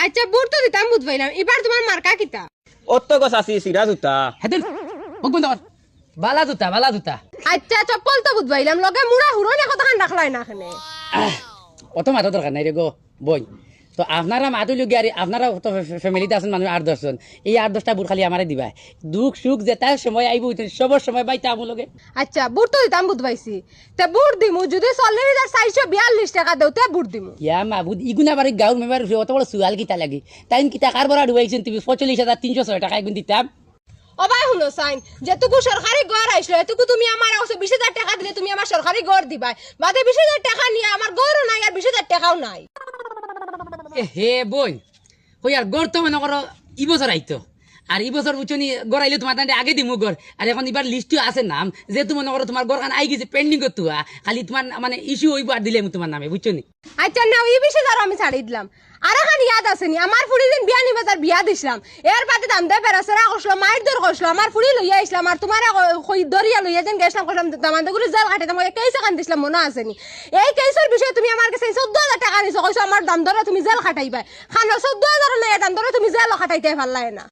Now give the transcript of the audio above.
আচ্ছা বুট তো দিতাম বুঝবাইলাম এবার তোমার মার্কা কিতা অত গছ আছি সিরাজ উতা হেতুন মুখ বন্ধ কর বালা জুতা আচ্ছা চপ্পল তো বুঝবাইলাম লগে মুড়া হুরনে কথা খান রাখলাই না খানে অত মাথা দরকার নাই রে গো বই তো আপনারা মাতুল গিয়ে আর আপনারা তো ফ্যামিলিতে আছেন মানুষ 8-10 জন এই 8-10টা বুট খালি আমারে দিবা দুঃখ সুখ যেটা সময় আইব সবর সময় বাইতে আমু লগে আচ্ছা বুট তো দিতাম বুঝবাইছি তে বুট দিমু যদি 40,442 টাকা দেও তে বুট দিমু ইয়া মাবুদ ইগুনা বাড়ি গাঁর মেম্বার অত বড় সুয়াল কিতা লাগি তাইন কিতা কার বড় ডুবাইছেন তুমি 45,306 টাকা এগুন দিতাম ও ভাই হুনো সাইন যেটুকু সরকারি ঘর আইছিল এটুকু তুমি আমার কাছে 20,000 টাকা দিলে তুমি আমার সরকারি ঘর দিবা বাদে 20,000 টাকা নিয়ে আমার ঘরও নাই আর 20,000 টাকাও নাই হে বই কই আর গড় তো মনে করো ই বছর আইতো আর এই বছর বুঝছনি গড় আইলে তোমার তান্ডে আগে দিমু গড় আর এখন এবার লিস্টও আছে নাম যেহেতু মনে করো তোমার গড় খান আই গেছে পেন্ডিং করতে খালি তোমার মানে ইস্যু হইব আর দিলে তোমার নামে বুঝছনি আচ্ছা না ওই 20,000 আমি ছাড়ি দিলাম আর এখন ইয়াদ আসেনি আমার ফুড়ি দিন বিয়া নিবে তার বিয়া দিছিলাম এর বাদে দাম দে বেরাসরা কইলো মাইর দর কইলো আমার ফুড়ি লইয়া আইছিলাম আর তোমার কই দরিয়া লইয়া যেন গেছলাম কইলাম দামানদগুলো জাল কাটে তোমাকে কেইসা কান দিছিলাম মনে আসেনি এই কেসের বিষয়ে তুমি আমার কাছে 14,000 টাকা নিছো কইছো আমার দাম দরে তুমি জেল খাটাইবা খানো 14,000 না দাম দরে তুমি জেল খাটাইতে পারলাই না